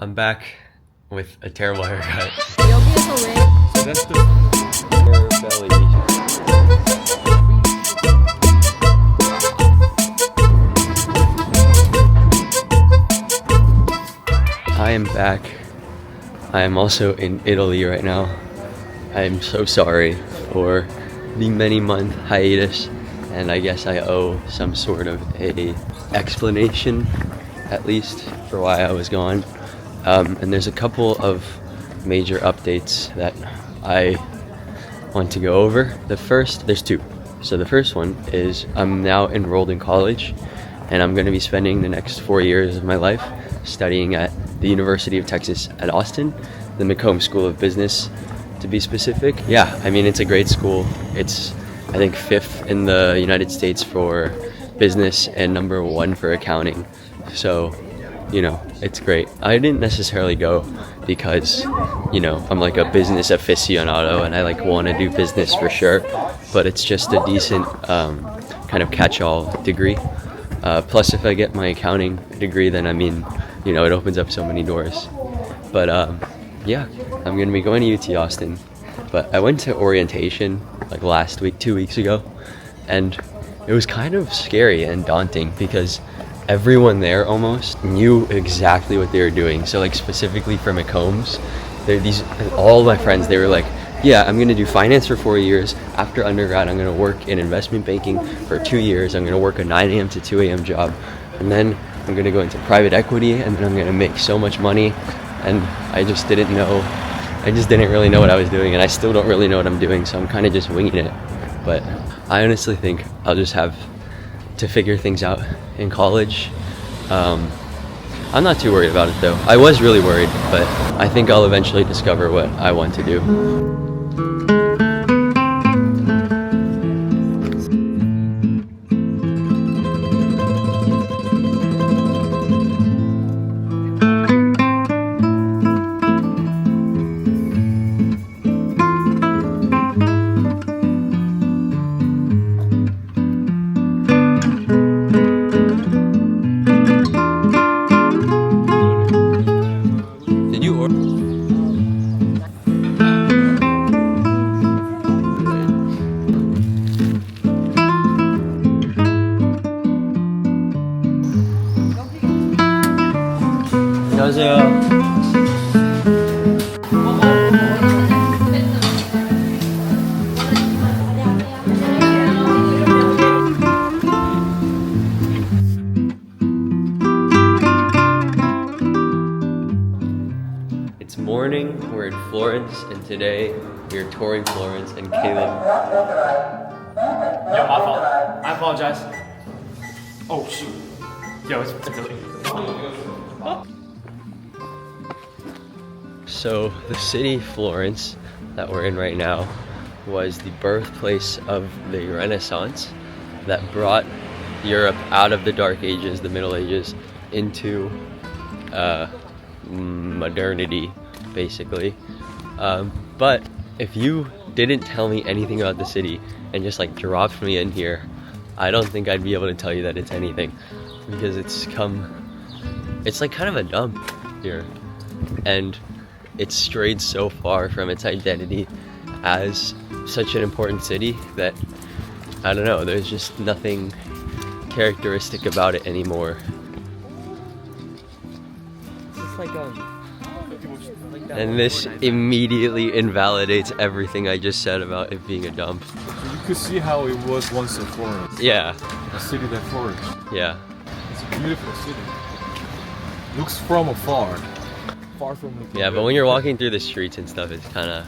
I'm back with a terrible haircut. 여기에서 왜? So that's the hair belly. I am back. I am also in Italy right now. I am so sorry for the many-month hiatus, and I guess I owe some sort of a explanation, at least, for why I was gone. And there's a couple of major updates that I want to go over. There's two. So the first one is I'm now enrolled in college, and I'm going to be spending the next 4 years of my life studying at the University of Texas at Austin, the McComb School of Business, to be specific. Yeah, I mean, it's a great school. It's, I think, 5th in the United States for business and number 1 for accounting. So, you know, it's great. I didn't necessarily go because, you know, I'm like a business aficionado and I like want to do business for sure, but it's just a decent kind of catch-all degree. Plus, if I get my accounting degree, then I mean, you know, it opens up so many doors. But yeah, I'm gonna be going to UT Austin. But I went to orientation like last week, 2 weeks ago, and it was kind of scary and daunting because everyone there almost knew exactly what they were doing. So like specifically for McCombs, all my friends, they were like, yeah, I'm gonna do finance for 4 years. After undergrad, I'm gonna work in investment banking for 2 years. I'm gonna work a 9 a.m. to 2 a.m. job. And then I'm gonna go into private equity, and then I'm gonna make so much money. And I just didn't really know what I was doing, and I still don't really know what I'm doing, so I'm kind of just winging it. But I honestly think I'll just have to figure things out in college. I'm not too worried about it though. I was really worried, but I think I'll eventually discover what I want to do. 안녕하세요. It's morning, we're in Florence, and today we are touring Florence, and Caleb. Yo, my fault. I apologize. Oh shoot. Yo, it's okay. So the city Florence that we're in right now was the birthplace of the Renaissance that brought Europe out of the Dark Ages, the Middle Ages, into modernity, basically. But if you didn't tell me anything about the city and just like dropped me in here, I don't think I'd be able to tell you that it's anything, because it's like kind of a dump here, and it's strayed so far from its identity as such an important city that, I don't know, there's just nothing characteristic about it anymore. It's like and this immediately invalidates everything I just said about it being a dump. You could see how it was once in Florence. Yeah. A city that flourished. Yeah. It's a beautiful city. Looks from afar. Far from looking. Yeah, but when you're walking through the streets and stuff, it's kind of...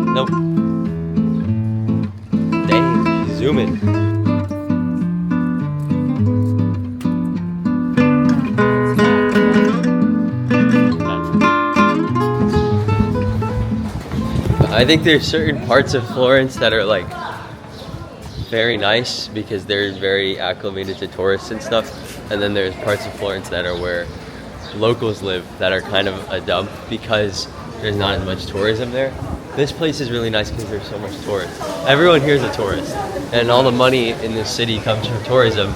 Nope. Dang, she's zooming. I think there's certain parts of Florence that are like very nice because they're very acclimated to tourists and stuff, and then there's parts of Florence that are where locals live that are kind of a dump because there's not as much tourism there. This place is really nice because there's so much tourists. Everyone here is a tourist, and all the money in this city comes from tourism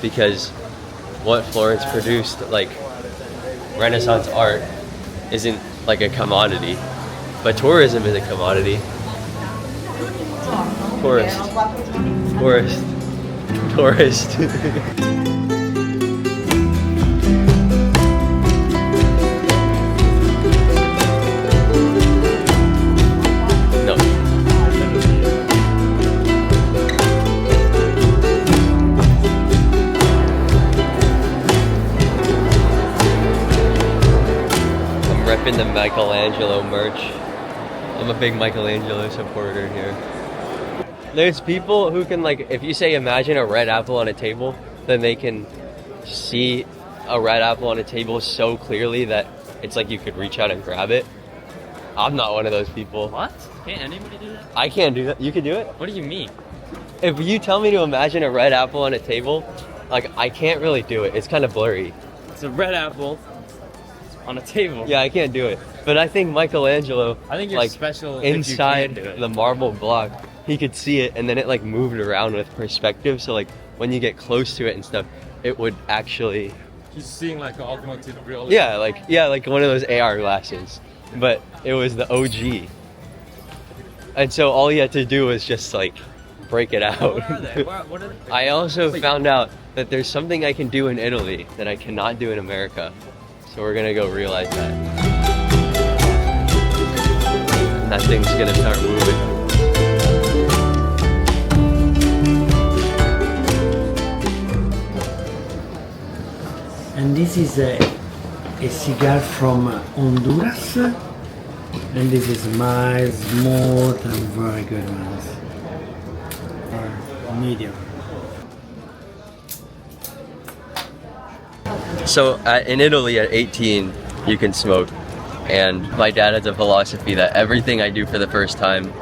because what Florence produced, like Renaissance art, isn't like a commodity, but tourism is a commodity. Tourist. Tourist. Tourist. No. I'm repping the Michelangelo merch. I'm a big Michelangelo supporter here. There's people who can, like, if you say imagine a red apple on a table, then they can see a red apple on a table so clearly that it's like you could reach out and grab it. I'm not one of those people. What? Can't anybody do that? I can't do that. You can do it? What do you mean? If you tell me to imagine a red apple on a table, like, I can't really do it. It's kind of blurry. It's a red apple on a table. Yeah, I can't do it. But I think Michelangelo, I think you're like, special if you inside can do it. the marble block, he could see it, and then it like moved around with perspective. So like when you get close to it and stuff, it would actually. He's seeing like an augmented reality. Yeah, like one of those AR glasses, but it was the OG. And so all you had to do was just like break it out. What are they? What are they? I also found out that there's something I can do in Italy that I cannot do in America. So we're gonna go realize that. And that thing's gonna start moving. And this is a cigar from Honduras, and this is my smooth and very good ones. Or medium. So in Italy at 18, you can smoke. And my dad has a philosophy that everything I do for the first time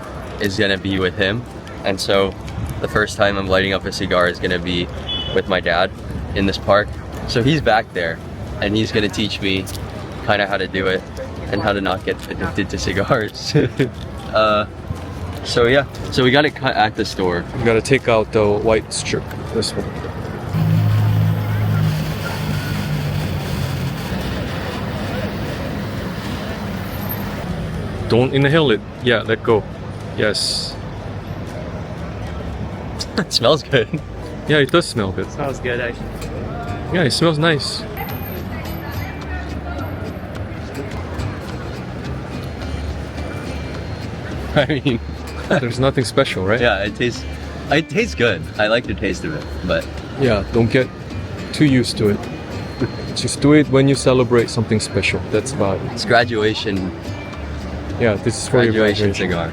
is gonna be with him. And so the first time I'm lighting up a cigar is gonna be with my dad in this park. So he's back there and he's gonna teach me kind of how to do it and how to not get addicted to cigars. So yeah, so we got it cut at the store. You gotta take out the white strip. This one. Don't inhale it. Yeah, let go. Yes. It smells good. Yeah, it does smell good. Smells good, actually. Yeah, it smells nice. I mean, There's nothing special, right? yeah, it tastes good. I like the taste of it, but Yeah, don't get too used to it. Just do it when you celebrate something special. That's about it. it's graduation Yeah, this is for your graduation graduation. cigar.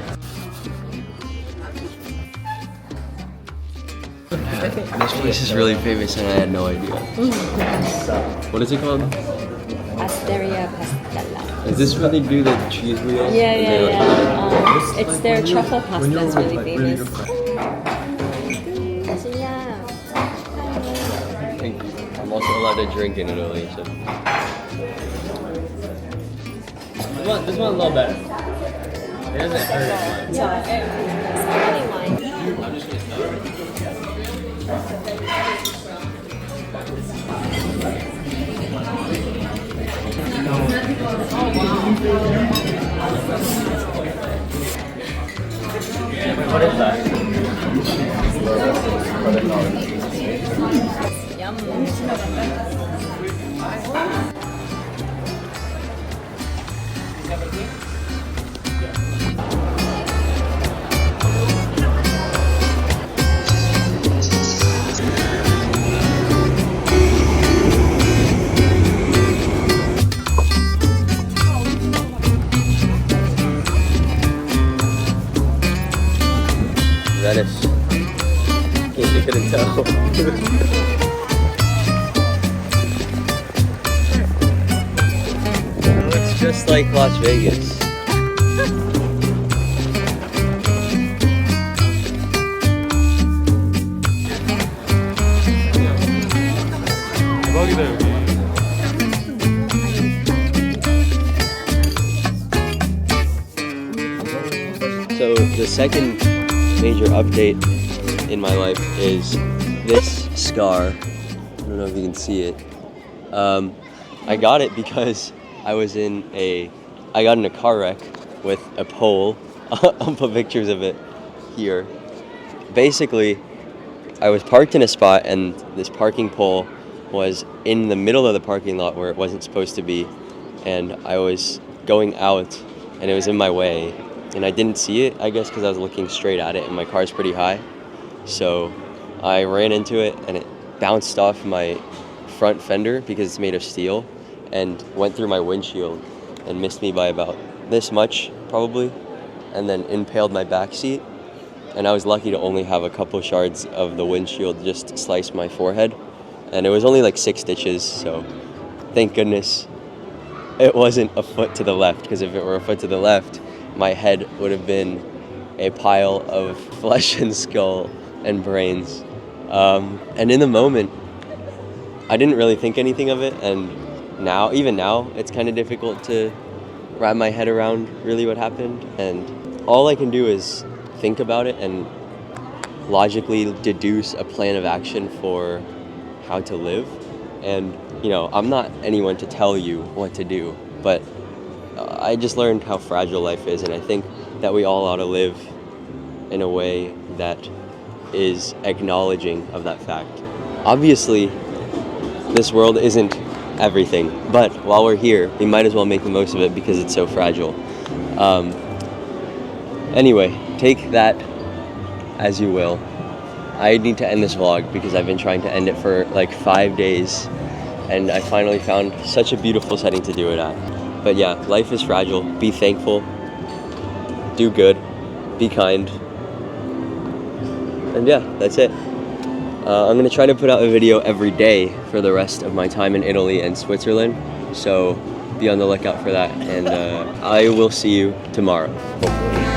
This place is really famous and I had no idea. What is it called? Asteria Pastella. Is this where they do the cheese wheels? Yeah, And yeah, they, like, yeah. It's their truffle pasta that's really famous. Thank you. I'm also allowed to drink in Italy, so. This one's a little better. It doesn't hurt. What is that? Yum. Venice. In case you couldn't tell. It's just like Las Vegas. 대박이다 여기. the second major update in my life is this scar. I don't know if you can see it. I got it because I got in a car wreck with a pole. I'll put pictures of it here. Basically, I was parked in a spot and this parking pole was in the middle of the parking lot where it wasn't supposed to be, and I was going out and it was in my way and I didn't see it, I guess because I was looking straight at it and my car's pretty high. So I ran into it and it bounced off my front fender because it's made of steel and went through my windshield and missed me by about this much probably, and then impaled my back seat. And I was lucky to only have a couple shards of the windshield just slice my forehead, and it was only like 6 stitches, so thank goodness it wasn't a foot to the left, because if it were a foot to the left, my head would have been a pile of flesh and skull and brains. And in the moment, I didn't really think anything of it, and even now, it's kind of difficult to wrap my head around really what happened, and all I can do is think about it and logically deduce a plan of action for how to live. And I'm not anyone to tell you what to do, but I just learned how fragile life is, and I think that we all ought to live in a way that is acknowledging of that fact. Obviously, this world isn't everything, but while we're here, we might as well make the most of it because it's so fragile. Anyway, take that as you will. I need to end this vlog because I've been trying to end it for like 5 days, and I finally found such a beautiful setting to do it at. But yeah, life is fragile. Be thankful, do good, be kind, and yeah, that's it. I'm gonna try to put out a video every day for the rest of my time in Italy and Switzerland, so be on the lookout for that, and I will see you tomorrow, hopefully.